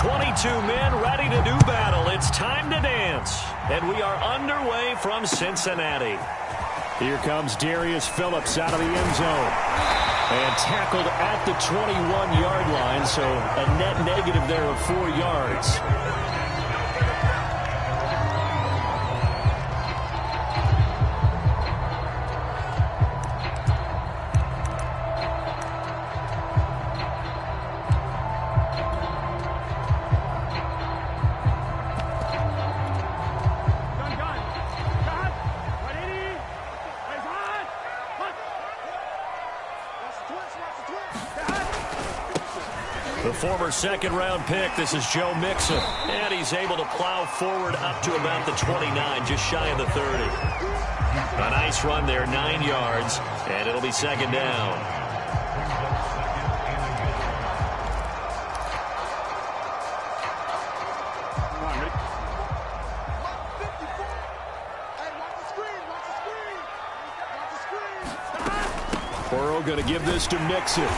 22 men ready to do battle. It's time to dance. And we are underway from Cincinnati. Here comes Darius Phillips out of the end zone. And tackled at the 21-yard line, so a net negative there of 4 yards. The former second-round pick, this is Joe Mixon. And he's able to plow forward up to about the 29, just shy of the 30. A nice run there, 9 yards, and it'll be second down. Burrow going to give this to Mixon.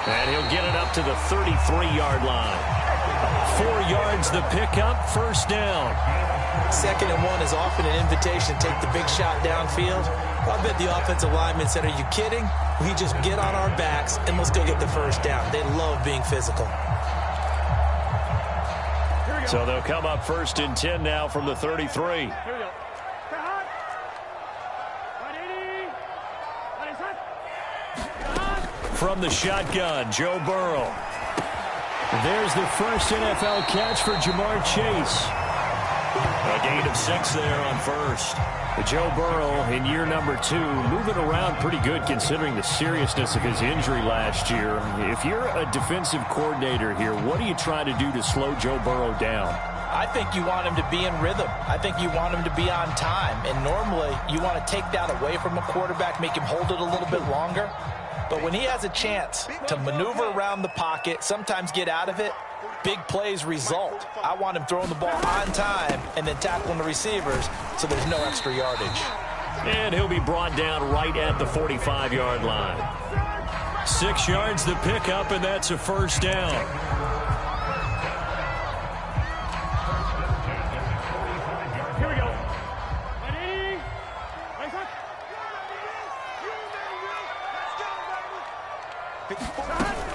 And he'll get it up to the 33-yard line. 4 yards the pickup, first down. 2nd and 1 is often an invitation to take the big shot downfield. I bet the offensive lineman said, are you kidding? We just get on our backs and let's go get the first down. They love being physical. So they'll come up 1st and 10 now from the 33. Here we go. From the shotgun, Joe Burrow. There's the first NFL catch for Jamar Chase. A gain of 6 there on first. Joe Burrow in year number 2, moving around pretty good considering the seriousness of his injury last year. If you're a defensive coordinator here, what do you try to do to slow Joe Burrow down? I think you want him to be in rhythm. I think you want him to be on time. And normally you want to take that away from a quarterback, make him hold it a little bit longer. But when he has a chance to maneuver around the pocket, sometimes get out of it, big plays result. I want him throwing the ball on time and then tackling the receivers so there's no extra yardage. And he'll be brought down right at the 45-yard line. 6 yards the pickup, and that's a first down.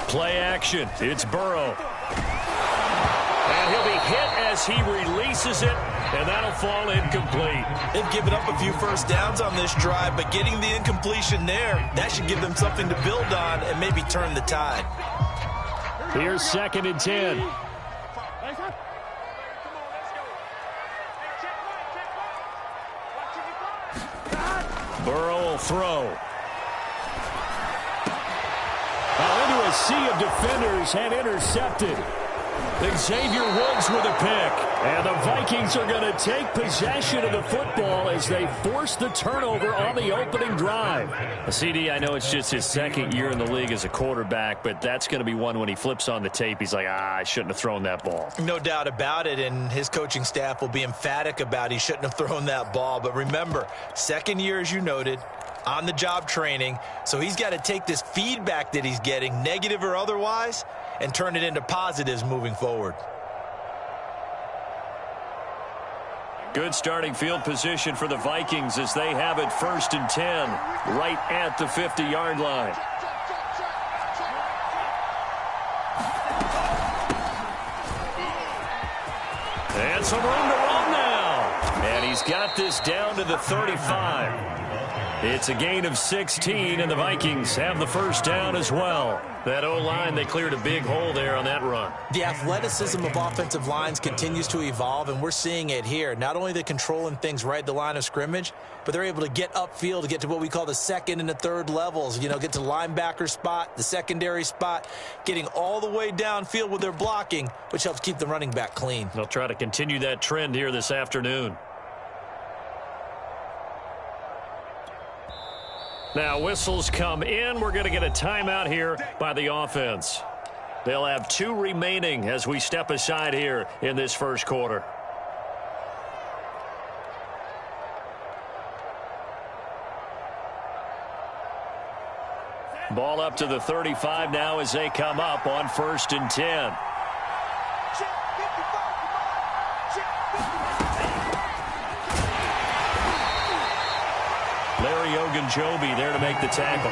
Play action. It's Burrow. And he'll be hit as he releases it, and that'll fall incomplete. They've given up a few first downs on this drive, but getting the incompletion there, that should give them something to build on and maybe turn the tide. Here's 2nd and 10. Burrow will throw. Into a sea of defenders and intercepted. Xavier Woods with a pick. And the Vikings are going to take possession of the football as they force the turnover on the opening drive. CD, I know it's just his 2nd year in the league as a quarterback, but that's going to be one when he flips on the tape. He's like, I shouldn't have thrown that ball. No doubt about it, and his coaching staff will be emphatic about he shouldn't have thrown that ball. But remember, 2nd year, as you noted, on-the-job training, so he's got to take this feedback that he's getting, negative or otherwise, and turn it into positives moving forward. Good starting field position for the Vikings as they have it 1st and 10, right at the 50-yard line. And some room to run now. And he's got this down to the 35. It's a gain of 16, and the Vikings have the first down as well. That O-line, they cleared a big hole there on that run. The athleticism of offensive lines continues to evolve, and we're seeing it here. Not only they're controlling things right at the line of scrimmage, but they're able to get upfield to get to what we call the 2nd and the 3rd levels. You know, get to the linebacker spot, the secondary spot, getting all the way downfield with their blocking, which helps keep the running back clean. They'll try to continue that trend here this afternoon. Now, whistles come in. We're going to get a timeout here by the offense. They'll have 2 remaining as we step aside here in this first quarter. Ball up to the 35 now as they come up on 1st and 10. Ogunjobi there to make the tackle.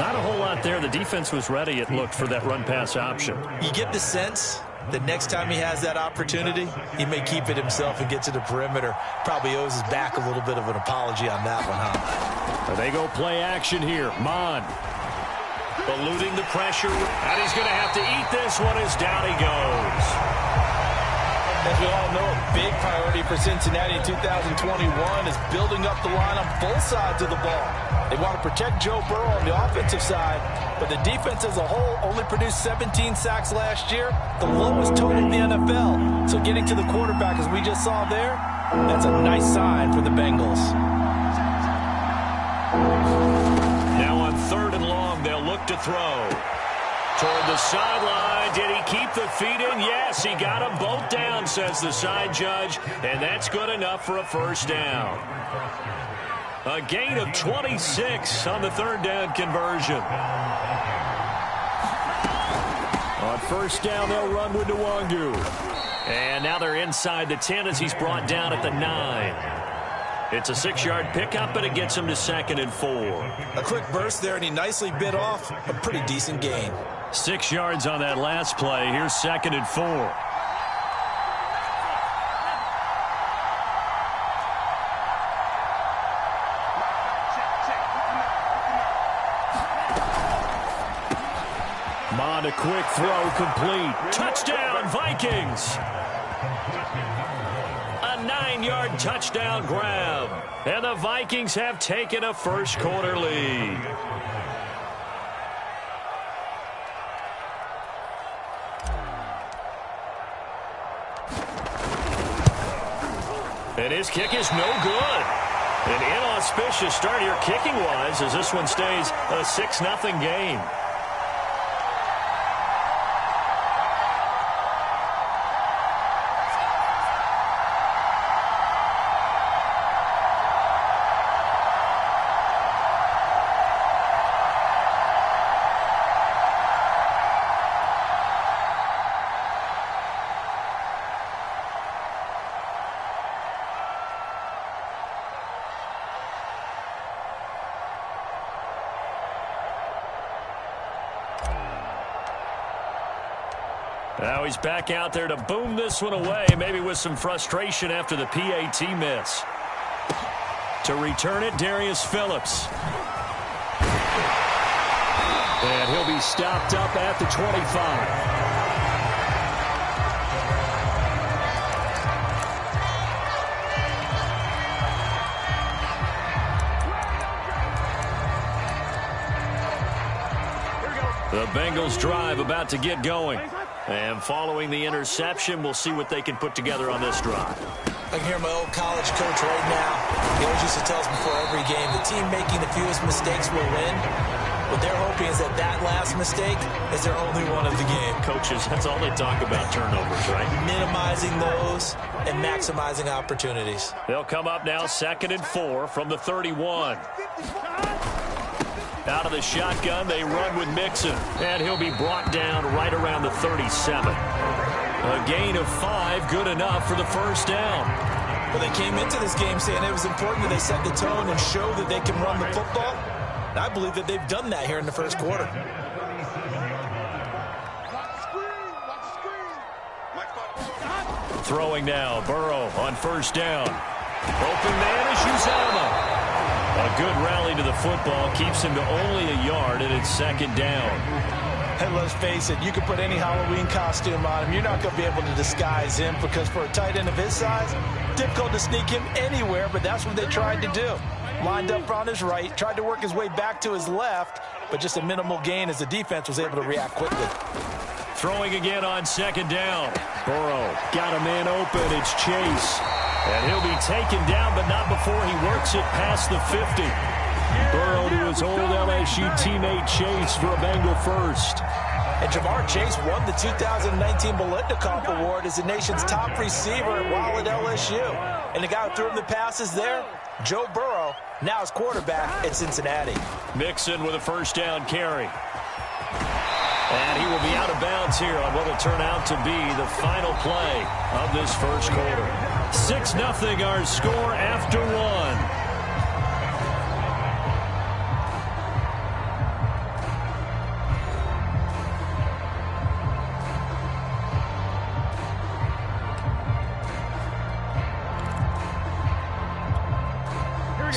Not a whole lot there. The defense was ready, it looked, for that run-pass option. You get the sense the next time he has that opportunity, he may keep it himself and get to the perimeter. Probably owes his back a little bit of an apology on that one, huh? They go play action here. Mon. Eluding the pressure, and he's going to have to eat this one as down he goes. As we all know, a big priority for Cincinnati in 2021 is building up the line on both sides of the ball. They want to protect Joe Burrow on the offensive side, but the defense as a whole only produced 17 sacks last year, the lowest total in the NFL. So getting to the quarterback, as we just saw there, that's a nice sign for the Bengals. Now on 3rd and long, they'll look to throw. Toward the sideline, did he keep the feet in? Yes, he got them both down, says the side judge, and that's good enough for a first down. A gain of 26 on the 3rd down conversion. On 1st down, they'll run with Nwangu. And now they're inside the 10 as he's brought down at the 9. It's a 6-yard pickup, and it gets him to 2nd and 4. A quick burst there, and he nicely bit off a pretty decent gain. 6 yards on that last play. Here's 2nd and 4. Mon, a quick throw, complete. Touchdown, Vikings! A 9-yard touchdown grab. And the Vikings have taken a first-quarter lead. And his kick is no good. An inauspicious start here kicking-wise as this one stays a 6-0 game. Now he's back out there to boom this one away, maybe with some frustration after the PAT miss. To return it, Darius Phillips. And he'll be stopped up at the 25. The Bengals drive about to get going. And following the interception, we'll see what they can put together on this drive. I can hear my old college coach right now. He always used to tell us before every game, the team making the fewest mistakes will win. What they're hoping is that that last mistake is their only one of the game. Coaches, that's all they talk about, turnovers, right? Minimizing those and maximizing opportunities. They'll come up now 2nd and 4 from the 31. Out of the shotgun, they run with Mixon, and he'll be brought down right around the 37. A gain of 5, good enough for the first down. Well, they came into this game saying it was important that they set the tone and show that they can run the football. And I believe that they've done that here in the first quarter. Throwing now, Burrow on 1st down. Open man is Uzomah. A good rally to the football keeps him to only a yard, and it's 2nd down. And let's face it, you can put any Halloween costume on him. You're not going to be able to disguise him because for a tight end of his size, difficult to sneak him anywhere, but that's what they tried to do. Lined up on his right, tried to work his way back to his left, but just a minimal gain as the defense was able to react quickly. Throwing again on 2nd down. Burrow got a man open. It's Chase. And he'll be taken down, but not before he works it past the 50. Burrow to his old LSU teammate Chase for a Bengal first. And Jamar Chase won the 2019 Biletnikoff Award as the nation's top receiver while at LSU. And the guy who threw him the passes there, Joe Burrow, now his quarterback at Cincinnati. Mixon with a 1st down carry. And he will be out of bounds here on what will turn out to be the final play of this first quarter. 6-0 our score after 1.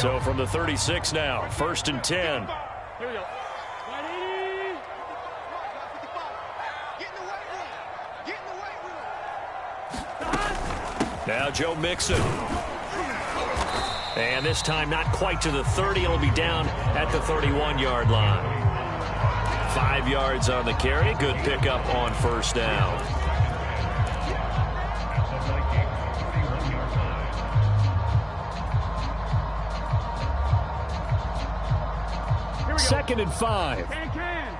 So from the 36 now, 1st and 10. Here we go. Now Joe Mixon. And this time not quite to the 30. It'll be down at the 31-yard line. 5 yards on the carry. Good pickup on 1st down. Second and 5. Can.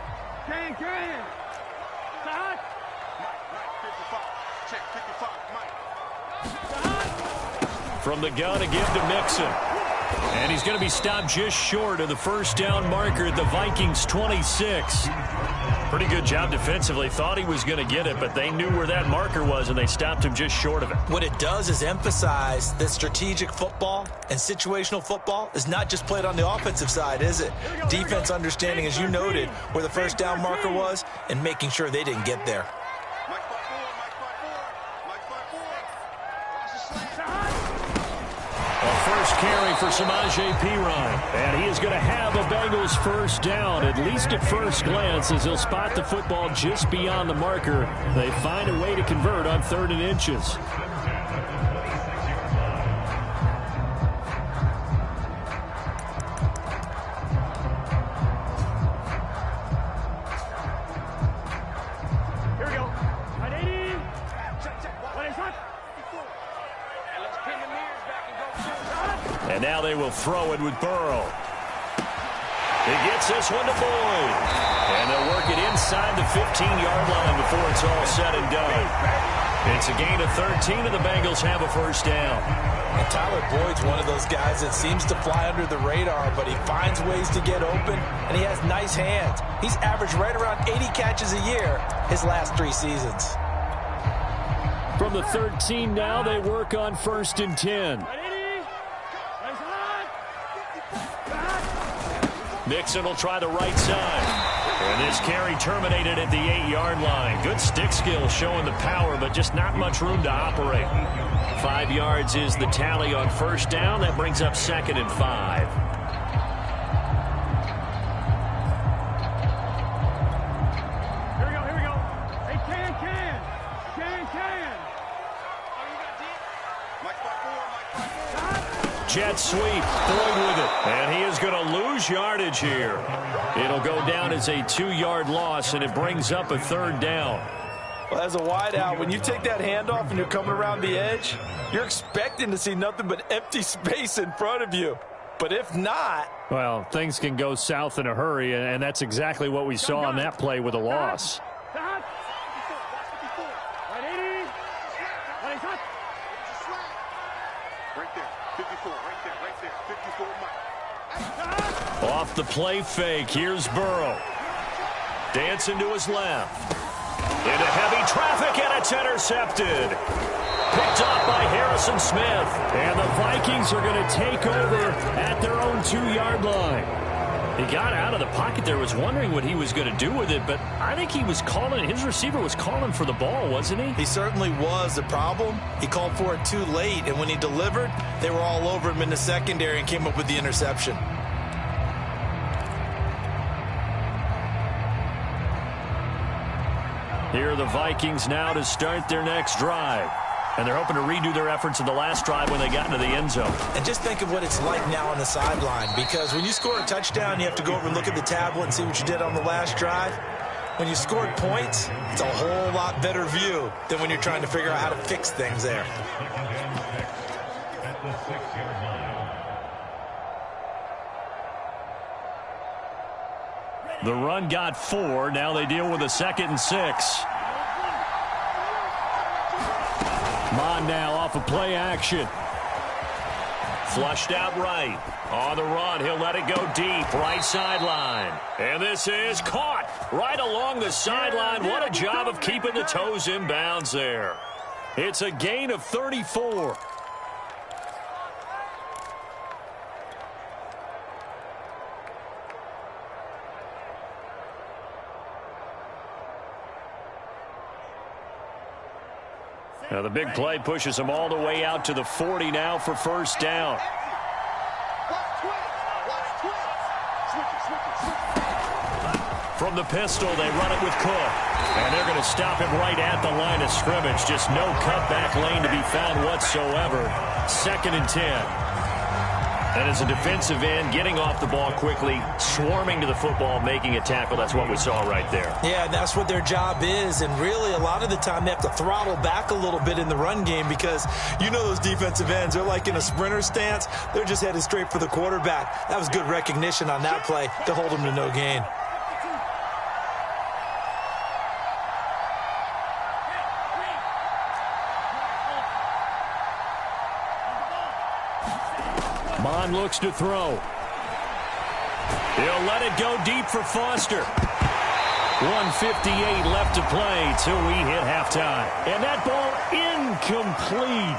Start. Check 55. From the gun to give to Mixon. And he's going to be stopped just short of the 1st down marker at the Vikings 26. Pretty good job defensively. Thought he was going to get it, but they knew where that marker was, and they stopped him just short of it. What it does is emphasize that strategic football and situational football is not just played on the offensive side, is it? Defense understanding, as you noted, where the 1st down marker was and making sure they didn't get there. First carry for Samaje Perine. And he is going to have a Bengals 1st down, at least at first glance, as he'll spot the football just beyond the marker. They find a way to convert on 3rd and inches. Here we go. 180. What is that? Let's pin the mirrors back and go. And now they will throw it with Burrow. He gets this one to Boyd. And they'll work it inside the 15-yard line before it's all said and done. It's a gain of 13, and the Bengals have a 1st down. And Tyler Boyd's one of those guys that seems to fly under the radar, but he finds ways to get open, and he has nice hands. He's averaged right around 80 catches a year his last 3 seasons. From the 13 now, they work on 1st and 10. Mixon will try the right side. And this carry terminated at the 8-yard line. Good stick skill showing the power, but just not much room to operate. 5 yards is the tally on 1st down. That brings up 2nd and 5. Here we go. Hey, can. Jet sweep, Boyd with it. And he is going to lose yardage here. It'll go down as a 2-yard loss, and it brings up a 3rd down. Well, as a wideout, when you take that handoff and you're coming around the edge, you're expecting to see nothing but empty space in front of you. But if not... Well, things can go south in a hurry, and that's exactly what we saw on that play with a loss. Off the play fake, here's Burrow. Dancing to his left. Into heavy traffic, and it's intercepted. Picked off by Harrison Smith. And the Vikings are going to take over at their own 2-yard line. He got out of the pocket there, was wondering what he was going to do with it, but I think he was calling, his receiver was calling for the ball, wasn't he? He certainly was. The problem, he called for it too late, and when he delivered, they were all over him in the secondary and came up with the interception. Here are the Vikings now to start their next drive. And they're hoping to redo their efforts in the last drive when they got into the end zone. And just think of what it's like now on the sideline, because when you score a touchdown, you have to go over and look at the tablet and see what you did on the last drive. When you scored points, it's a whole lot better view than when you're trying to figure out how to fix things there. The run got 4. Now they deal with a 2nd and 6. Mon now off of play action. Flushed out right. On the run, he'll let it go deep. Right sideline. And this is caught right along the sideline. What a job of keeping the toes in bounds there. It's a gain of 34. Now the big play pushes them all the way out to the 40 now for 1st down. From the pistol, they run it with Cook. And they're going to stop him right at the line of scrimmage. Just no cutback lane to be found whatsoever. 2nd and 10. And as a defensive end, getting off the ball quickly, swarming to the football, making a tackle. That's what we saw right there. Yeah, that's what their job is. And really, a lot of the time, they have to throttle back a little bit in the run game because you know those defensive ends, they're like in a sprinter stance. They're just headed straight for the quarterback. That was good recognition on that play to hold them to no gain. Mon looks to throw. He'll let it go deep for Foster. 1:58 left to play till we hit halftime. And that ball incomplete.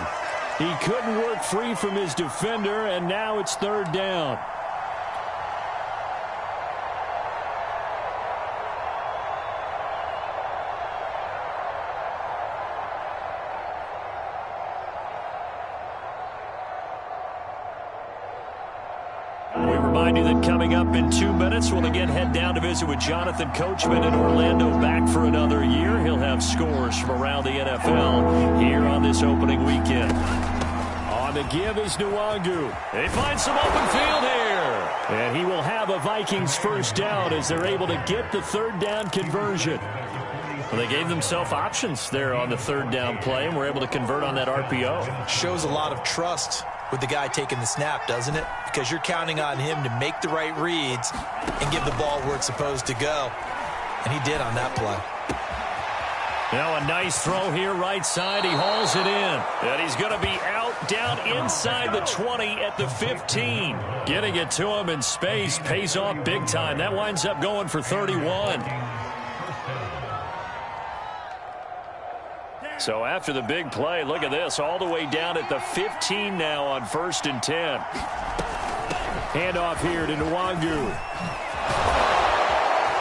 He couldn't work free from his defender, and now it's 3rd down. Remind you that coming up in 2 minutes, we'll again head down to visit with Jonathan Coachman in Orlando, back for another year. He'll have scores from around the NFL here on this opening weekend. On the give is Nwangu. They find some open field here. And he will have a Vikings first down as they're able to get the 3rd down conversion. Well, they gave themselves options there on the 3rd down play and were able to convert on that RPO. Shows a lot of trust with the guy taking the snap, doesn't it? Because you're counting on him to make the right reads and give the ball where it's supposed to go. And he did on that play. Now a nice throw here right side. He hauls it in. And he's going to be out down inside the 20 at the 15. Getting it to him in space pays off big time. That winds up going for 31. So after the big play, look at this, all the way down at the 15 now on 1st and 10. Handoff here to Nwangu.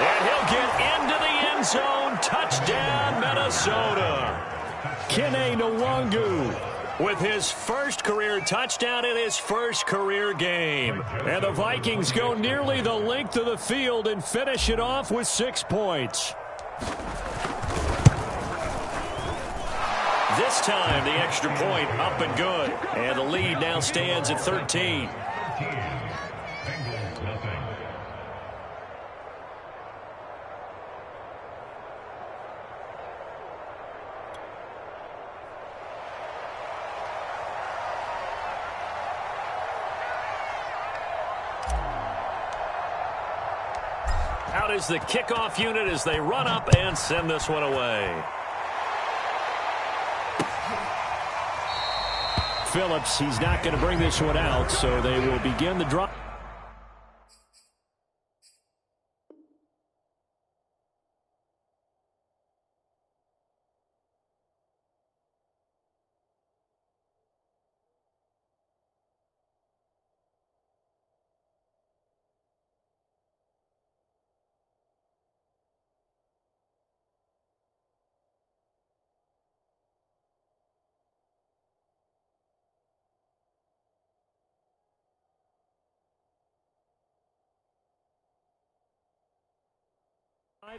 And he'll get into the end zone. Touchdown, Minnesota. Kene Nwangu with his first career touchdown in his first career game. And the Vikings go nearly the length of the field and finish it off with 6 points. This time, the extra point up and good. And the lead now stands at 13. Out is the kickoff unit as they run up and send this one away. Phillips, he's not going to bring this one out, so they will begin the drop.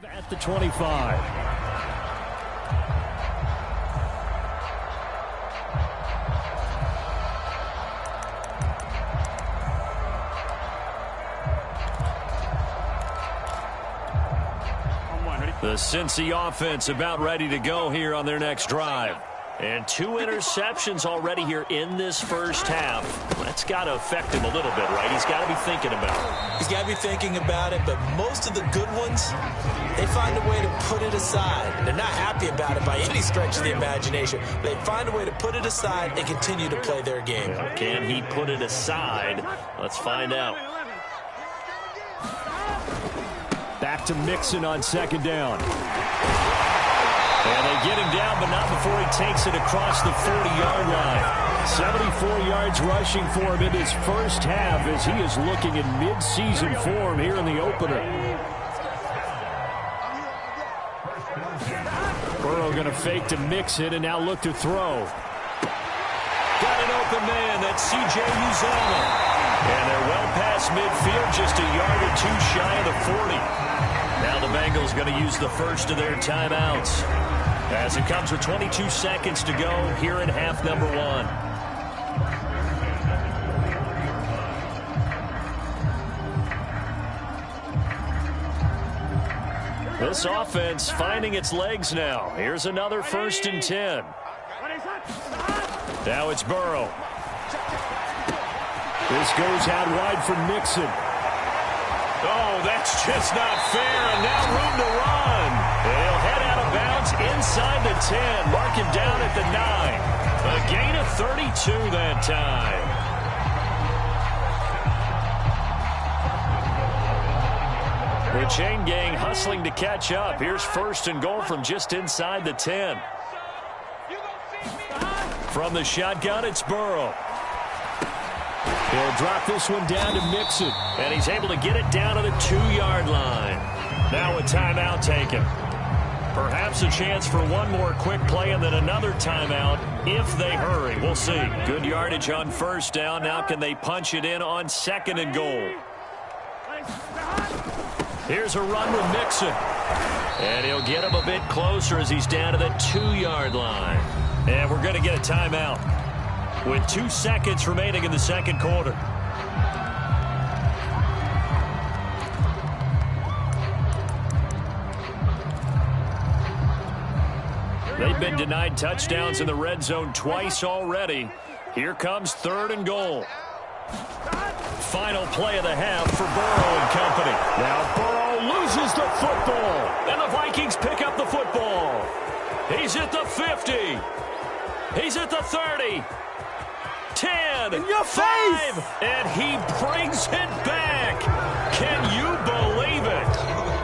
At the 25. The Cincy offense about ready to go here on their next drive. And 2 interceptions already here in this first half. That's got to affect him a little bit, right? He's got to be thinking about it. He's got to be thinking about it, but most of the good ones, they find a way to put it aside. They're not happy about it by any stretch of the imagination. They find a way to put it aside and continue to play their game. Can he put it aside? Let's find out. Back to Mixon on 2nd down. And they get him down, but not before he takes it across the 40-yard line. 74 yards rushing for him in his first half as he is looking in mid-season form here in the opener. Burrow going to fake to Mixon and now look to throw. Got an open man. That's C.J. Uzomah. And they're well past midfield, just a yard or 2 shy of the 40. Now the Bengals going to use the first of their timeouts as it comes with 22 seconds to go here in half number 1. This offense finding its legs now. Here's another 1st and 10. Now it's Burrow. This goes out wide for Mixon. Oh, that's just not fair, and now room to run. He'll head out of bounds inside the 10. Mark him down at the 9. A gain of 32 that time. The chain gang hustling to catch up. Here's 1st and goal from just inside the 10. From the shotgun, it's Burrow. He'll drop this one down to Mixon, and he's able to get it down to the 2-yard line. Now a timeout taken. Perhaps a chance for one more quick play and then another timeout if they hurry. We'll see. Good yardage on 1st down. Now can they punch it in on 2nd and goal? Here's a run with Mixon. And he'll get him a bit closer as he's down to the 2-yard line. And we're going to get a timeout with 2 seconds remaining in the second quarter. They've been denied touchdowns in the red zone twice already. Here comes 3rd and goal. Final play of the half for Burrow and company. Now Burrow loses the football, and the Vikings pick up the football. He's at the 50. He's at the 30. 10. In your 5. face! And he brings it back. Can you believe it?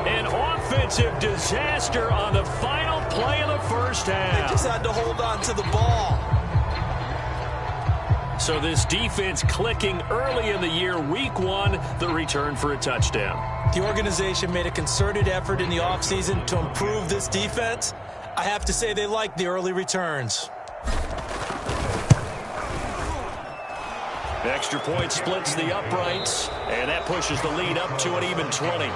An offensive disaster on the final play of the first half. They just had to hold on to the ball. So this defense clicking early in the year, week 1, the return for a touchdown. The organization made a concerted effort in the offseason to improve this defense. I have to say they like the early returns. Extra point splits the uprights, and that pushes the lead up to an even 20.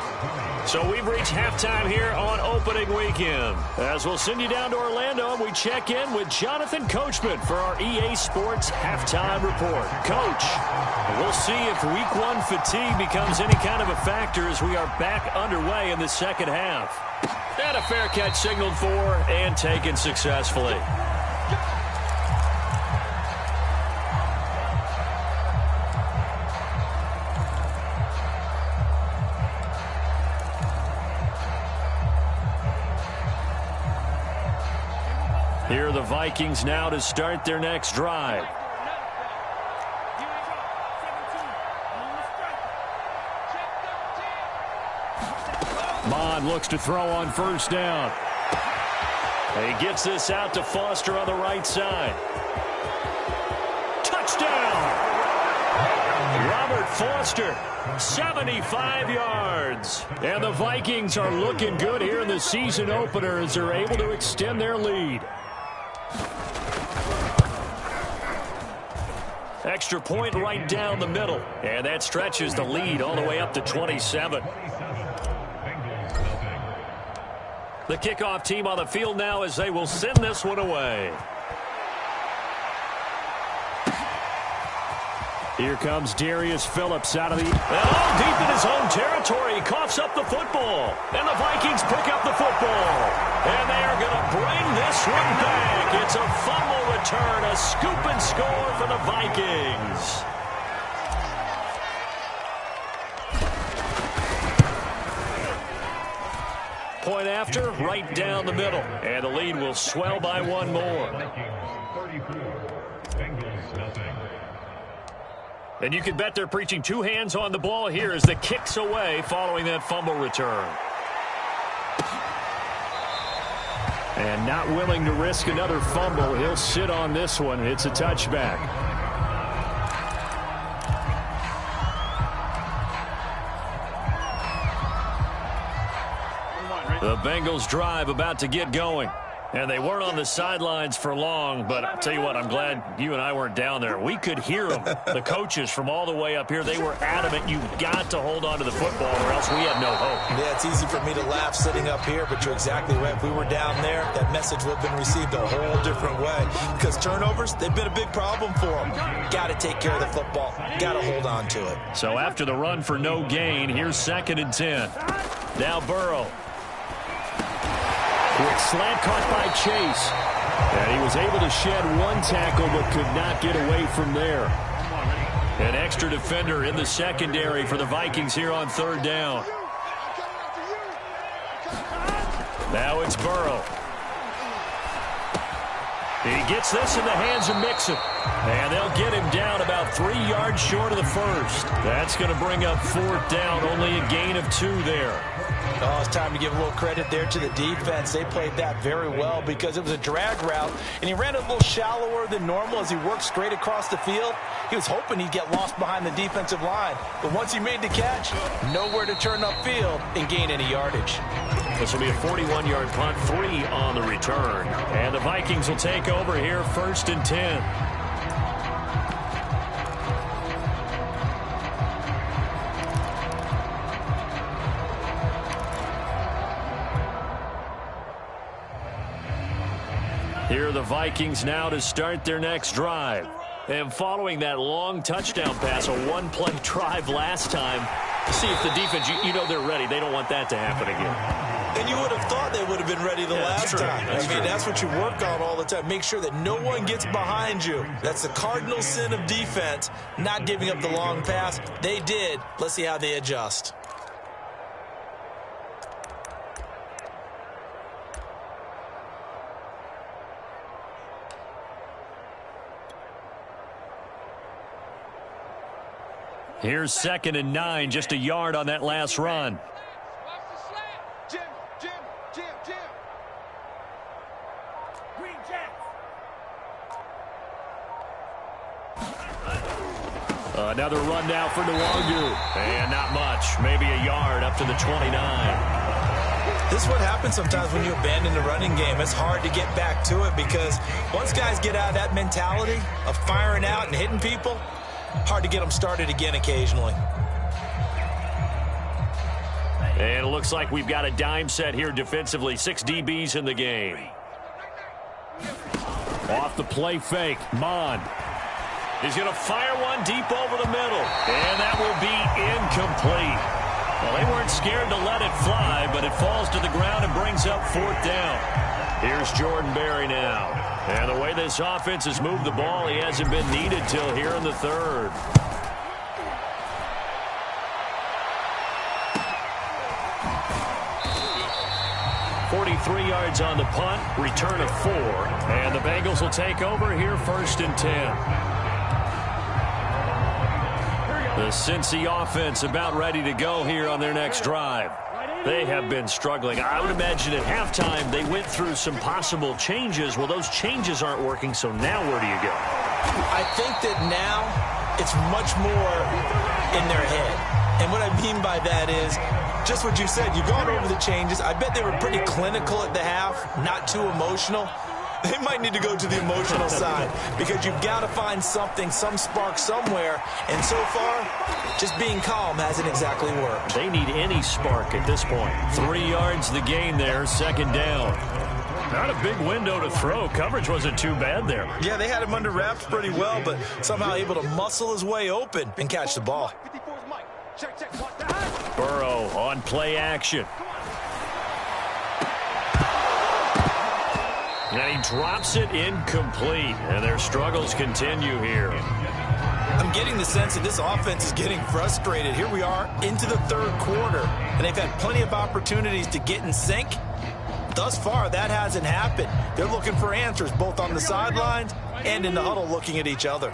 So we've reached halftime here on opening weekend. As we'll send you down to Orlando, and we check in with Jonathan Coachman for our EA Sports Halftime Report. Coach, we'll see if week 1 fatigue becomes any kind of a factor as we are back underway in the second half. And a fair catch signaled for and taken successfully. Here are the Vikings now to start their next drive. Mond looks to throw on 1st down. He gets this out to Foster on the right side. Touchdown! Robert Foster, 75 yards. And the Vikings are looking good here in the season opener as they're able to extend their lead. Extra point right down the middle. And that stretches the lead all the way up to 27. The kickoff team on the field now as they will send this one away. Here comes Darius Phillips out of the... All deep in his own territory. He coughs up the football. And the Vikings pick up the football. And they are going to bring this one back. It's a fumble return. A scoop and score for the Vikings. Point after, right down the middle. And the lead will swell by one more. And you can bet they're preaching 2 hands on the ball here as the kick's away following that fumble return. And not willing to risk another fumble. He'll sit on this one. It's a touchback. The Bengals drive about to get going. And they weren't on the sidelines for long, but I'll tell you what, I'm glad you and I weren't down there. We could hear them, the coaches from all the way up here. They were adamant, you've got to hold on to the football or else we have no hope. Yeah, it's easy for me to laugh sitting up here, but you're exactly right. If we were down there, that message would have been received a whole different way. Because turnovers, they've been a big problem for them. Got to take care of the football. Got to hold on to it. So after the run for no gain, here's 2nd and 10. Now Burrow. Quick slant caught by Chase. And he was able to shed one tackle but could not get away from there. An extra defender in the secondary for the Vikings here on 3rd down. Now it's Burrow. He gets this in the hands of Mixon. And they'll get him down about 3 yards short of the first. That's going to bring up 4th down, only a gain of 2 there. Oh, it's time to give a little credit there to the defense. They played that very well because it was a drag route, and he ran it a little shallower than normal as he worked straight across the field. He was hoping he'd get lost behind the defensive line, but once he made the catch, nowhere to turn upfield and gain any yardage. This will be a 41-yard punt, 3 on the return. And the Vikings will take over here, 1st and 10. Here are the Vikings now to start their next drive. And following that long touchdown pass, a one-play drive last time, see if the defense, you know they're ready. They don't want that to happen again. And you would have thought they would have been ready the last time. That's what you work on all the time. Make sure that no one gets behind you. That's the cardinal sin of defense, not giving up the long pass. They did. Let's see how they adjust. Here's 2nd and 9, just a yard on that last run. Another run now for Nwangu. And not much, maybe a yard up to the 29. This is what happens sometimes when you abandon the running game. It's hard to get back to it because once guys get out of that mentality of firing out and hitting people, hard to get them started again occasionally. And it looks like we've got a dime set here defensively. 6 DBs in the game. Off the play fake, Mond. He's going to fire one deep over the middle. And that will be incomplete. Well, they weren't scared to let it fly, but it falls to the ground and brings up 4th down. Here's Jordan Berry now. And the way this offense has moved the ball, he hasn't been needed till here in the 3rd. .43 yards on the punt, return of 4. And the Bengals will take over here, 1st and 10. The Cincy offense about ready to go here on their next drive. They have been struggling. I would imagine at halftime they went through some possible changes. Well, those changes aren't working, so now where do you go? I think that now it's much more in their head. And what I mean by that is just what you said. You've gone over the changes. I bet they were pretty clinical at the half, not too emotional. They might need to go to the emotional side because you've got to find something, some spark somewhere. And so far, just being calm hasn't exactly worked. They need any spark at this point. 3 yards the gain there, 2nd down. Not a big window to throw. Coverage wasn't too bad there. Yeah, they had him under wraps pretty well, but somehow able to muscle his way open and catch the ball. Burrow on play action. And he drops it incomplete. And their struggles continue here. I'm getting the sense that this offense is getting frustrated. Here we are into the 3rd quarter, and they've had plenty of opportunities to get in sync. Thus far, that hasn't happened. They're looking for answers both on the sidelines and in the huddle looking at each other.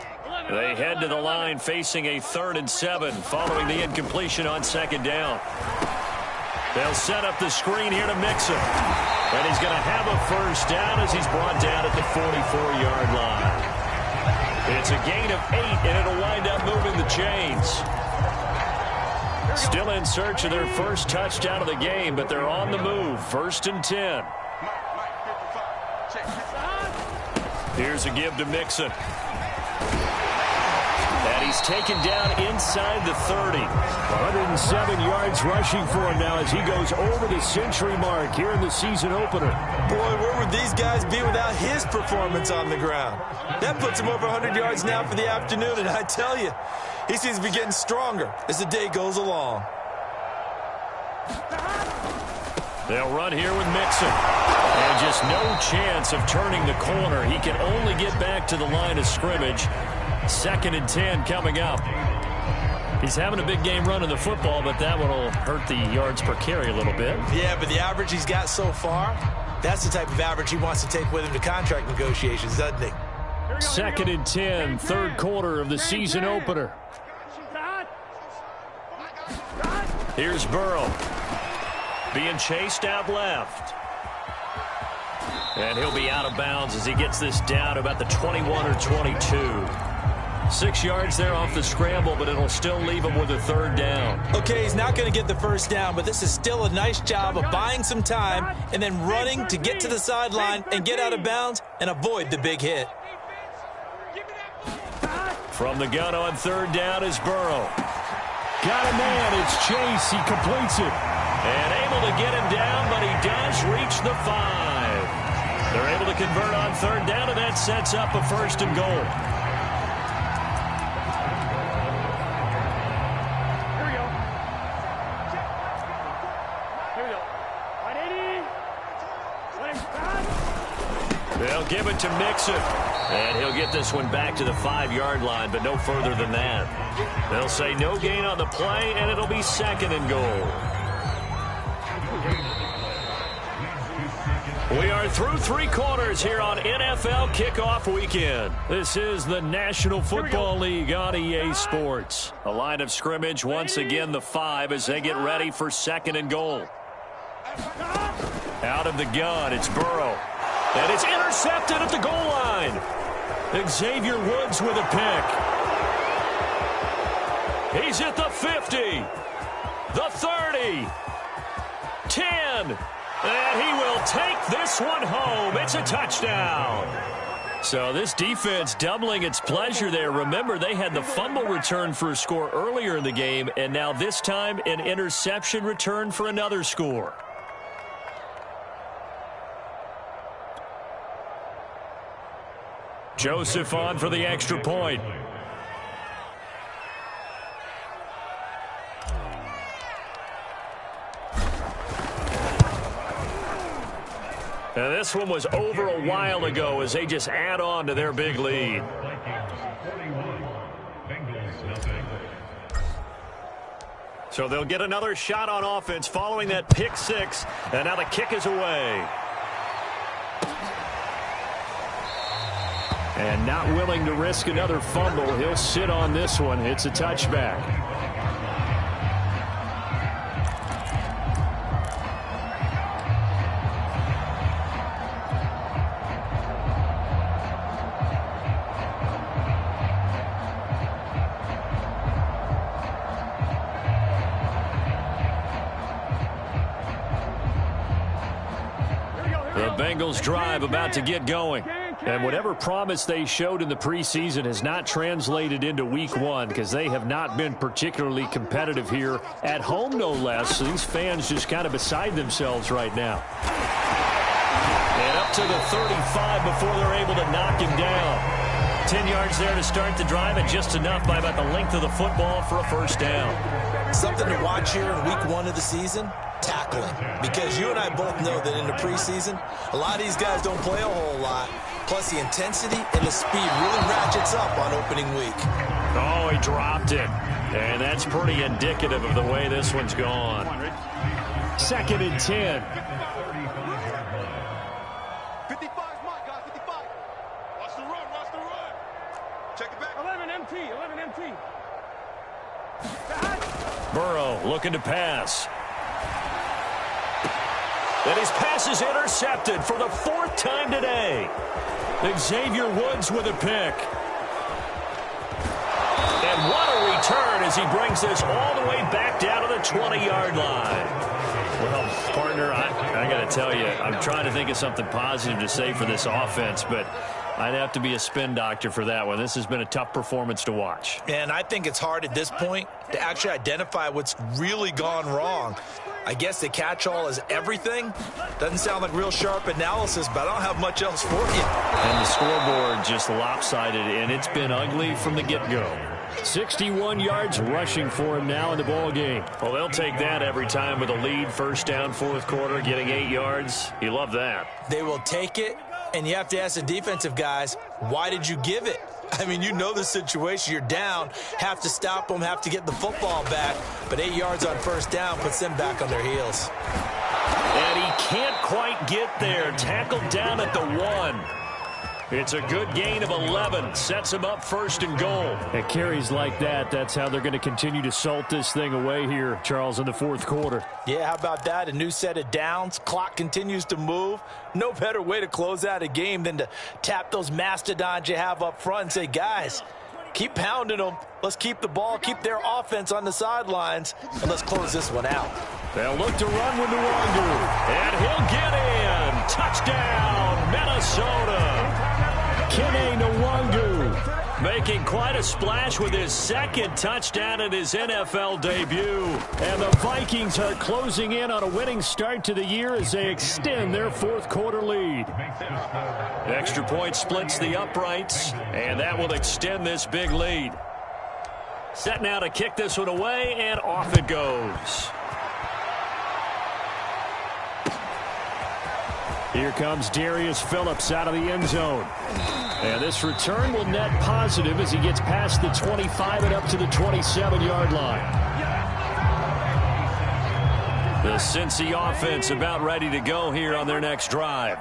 They head to the line facing a 3rd and 7 following the incompletion on 2nd down. They'll set up the screen here to Mixon. And he's going to have a 1st down as he's brought down at the 44-yard line. It's a gain of 8, and it'll wind up moving the chains. Still in search of their 1st touchdown of the game, but they're on the move. 1st and 10. Here's a give to Mixon. And he's taken down inside the 30. 107 yards rushing for him now as he goes over the century mark here in the season opener. Boy, where would these guys be without his performance on the ground? That puts him over 100 yards now for the afternoon, and I tell you, he seems to be getting stronger as the day goes along. They'll run here with Mixon. And just no chance of turning the corner. He can only get back to the line of scrimmage. 2nd and 10 coming up. He's having a big game running the football, but that one will hurt the yards per carry a little bit. Yeah, but the average he's got so far, that's the type of average he wants to take with him to contract negotiations, doesn't he? 2nd and 10, 3rd quarter of the season opener. Here's Burrow. Being chased out left. And he'll be out of bounds as he gets this down about the 21 or 22. 6 yards there off the scramble, but it'll still leave him with a 3rd down. Okay, he's not going to get the 1st down, but this is still a nice job of buying some time and then running to get to the sideline and get out of bounds and avoid the big hit. From the gun on 3rd down is Burrow. Got a man, it's Chase, he completes it. And able to get him down, but he does reach the 5. They're able to convert on 3rd down, and that sets up a 1st and goal. They'll give it to Mixon. And he'll get this one back to the 5-yard line, but no further than that. They'll say no gain on the play, and it'll be 2nd and goal. We are through 3 quarters here on NFL Kickoff Weekend. This is the National Football League on EA Sports. A line of scrimmage, once again the 5 as they get ready for 2nd and goal. Out of the gun, it's Burrow. And it's intercepted at the goal line. Xavier Woods with a pick. He's at the 50. The 30. 10. And he will take this one home. It's a touchdown. So this defense doubling its pleasure there. Remember, they had the fumble return for a score earlier in the game, and now this time an interception return for another score. Joseph on for the extra point. Now this one was over a while ago as they just add on to their big lead. So they'll get another shot on offense following that pick 6, and now the kick is away. And not willing to risk another fumble, he'll sit on this one. It's a touchback. The Bengals drive about to get going. And whatever promise they showed in the preseason has not translated into week 1 because they have not been particularly competitive here at home, no less. So these fans just kind of beside themselves right now. And up to the 35 before they're able to knock him down. 10 yards there to start the drive, and just enough by about the length of the football for a 1st down. Something to watch here in week 1 of the season, tackling. Because you and I both know that in the preseason, a lot of these guys don't play a whole lot. Plus, the intensity and the speed really ratchets up on opening week. Oh, he dropped it. And that's pretty indicative of the way this one's gone. 2nd and 10. 55 mark, guys, 55. Watch the run, watch the run. Check it back. 11 MT. Burrow looking to pass. And his pass is intercepted for the 4th time today. Xavier Woods with a pick. And what a return as he brings this all the way back down to the 20-yard line. Well, partner, I got to tell you, I'm trying to think of something positive to say for this offense, but I'd have to be a spin doctor for that one. This has been a tough performance to watch. And I think it's hard at this point to actually identify what's really gone wrong. I guess the catch-all is everything. Doesn't sound like real sharp analysis, but I don't have much else for you. And the scoreboard just lopsided, and it's been ugly from the get-go. 61 yards rushing for him now in the ball game. Well, they'll take that every time with a lead. First down, fourth quarter, getting 8 yards. You love that. They will take it, and you have to ask the defensive guys, why did you give it? I mean, you know the situation. You're down, have to stop them, have to get the football back. But 8 yards on first down puts them back on their heels. And he can't quite get there. Tackled down at the 1. It's a good gain of 11. Sets him up first and goal. At carries like that, that's how they're going to continue to salt this thing away here, Charles, in the fourth quarter. Yeah, how about that? A new set of downs. Clock continues to move. No better way to close out a game than to tap those mastodons you have up front and say, guys, keep pounding them. Let's keep the ball, keep their offense on the sidelines, and let's close this one out. They'll look to run with Nwangu, and he'll get in. Touchdown, Minnesota. Kene Nwangu making quite a splash with his second touchdown in his NFL debut. And the Vikings are closing in on a winning start to the year as they extend their fourth quarter lead. Extra point splits the uprights, and that will extend this big lead. Set now to kick this one away, and off it goes. Here comes Darius Phillips out of the end zone. And this return will net positive as he gets past the 25 and up to the 27-yard line. The Cincy offense about ready to go here on their next drive.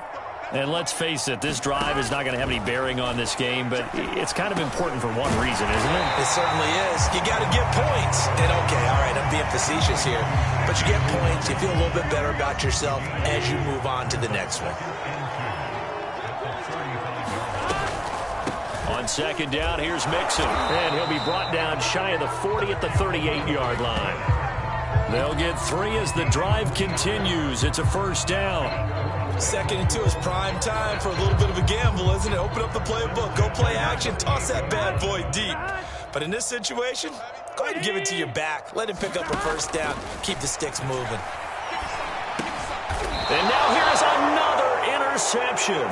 And let's face it, this drive is not going to have any bearing on this game, but it's kind of important for one reason, isn't it? It certainly is. You got to get points. And okay, all right, I'm being facetious here. But you get points, you feel a little bit better about yourself as you move on to the next one. On second down, here's Mixon. And he'll be brought down shy of the 40 at the 38-yard line. They'll get 3 as the drive continues. It's a first down. 2nd and 2 is prime time for a little bit of a gamble, isn't it? Open up the playbook, go play action, toss that bad boy deep. But in this situation, go ahead and give it to your back. Let him pick up a first down. Keep the sticks moving. And now here's another interception.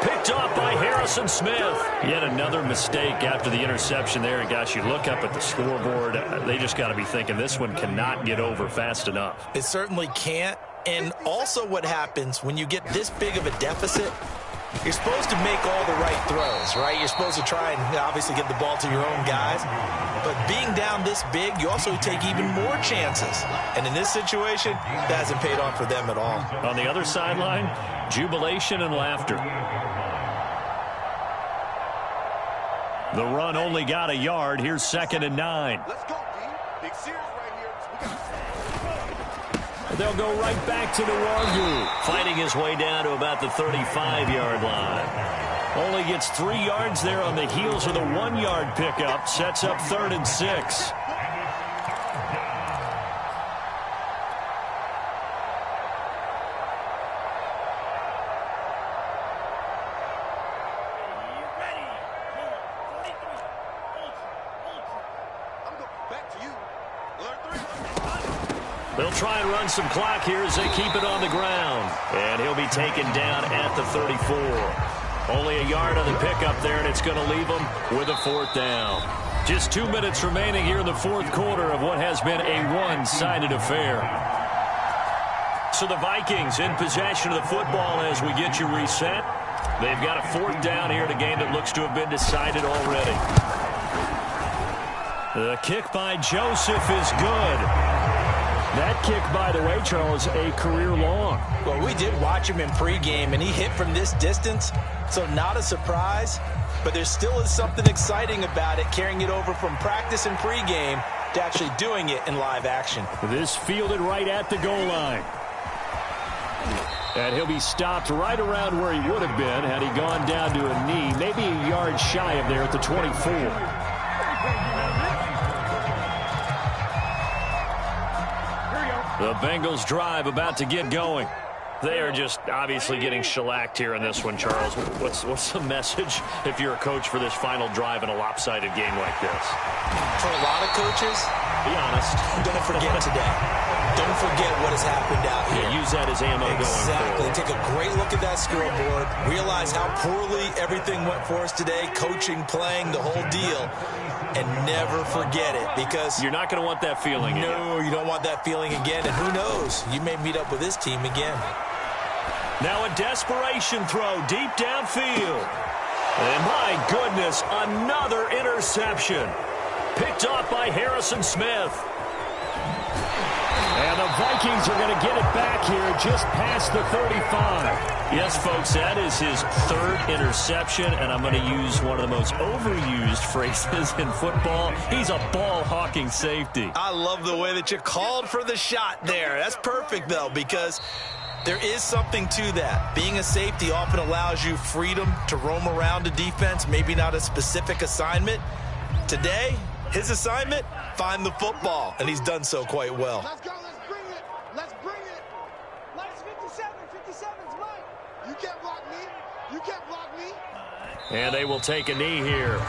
Picked off by Harrison Smith. Yet another mistake after the interception there. And gosh, you look up at the scoreboard, they just got to be thinking this one cannot get over fast enough. It certainly can't. And also what happens when you get this big of a deficit, you're supposed to make all the right throws, right? You're supposed to try and obviously get the ball to your own guys. But being down this big, you also take even more chances. And in this situation, that hasn't paid off for them at all. On the other sideline, jubilation and laughter. The run only got a yard. Here's 2nd and 9. Let's go, D. Big series right here. We got They'll go right back to Nwangu. Fighting his way down to about the 35-yard line. Only gets 3 yards there on the heels of the 1-yard pickup. Sets up 3rd and 6. They'll try and run some clock here as they keep it on the ground. And he'll be taken down at the 34. Only a yard on the pickup there, and it's going to leave them with a 4th down. Just 2 minutes remaining here in the fourth quarter of what has been a one-sided affair. So the Vikings in possession of the football as we get you reset. They've got a 4th down here in a game that looks to have been decided already. The kick by Joseph is good. That kick, by the way, Charles, a career long. Well, we did watch him in pregame, and he hit from this distance, so not a surprise. But there still is something exciting about it, carrying it over from practice and pregame to actually doing it in live action. This fielded right at the goal line. And he'll be stopped right around where he would have been had he gone down to a knee, maybe a yard shy of there at the 24. The Bengals drive about to get going. They are just obviously getting shellacked here in this one, Charles. What's the message if you're a coach for this final drive in a lopsided game like this? For a lot of coaches, be honest, don't forget today. Don't forget what has happened out here. Yeah, use that as ammo going forward. Take a great look at that scoreboard. Realize how poorly everything went for us today. Coaching, playing, the whole deal. And never forget it, because you're not going to want that feeling again. No, you don't want that feeling again. And who knows? You may meet up with this team again. Now a desperation throw deep downfield. And my goodness, another interception. Picked off by Harrison Smith. And the Vikings are going to get it back here just past the 35. Yes, folks, that is his third interception, and I'm going to use one of the most overused phrases in football. He's a ball-hawking safety. I love the way that you called for the shot there. That's perfect, though, because there is something to that. Being a safety often allows you freedom to roam around a defense, maybe not a specific assignment. Today, his assignment, find the football, and he's done so quite well. Let's go, let's bring it. Let's bring it. Let's 57. 57's mine. You can't block me. You can't block me. And they will take a knee here.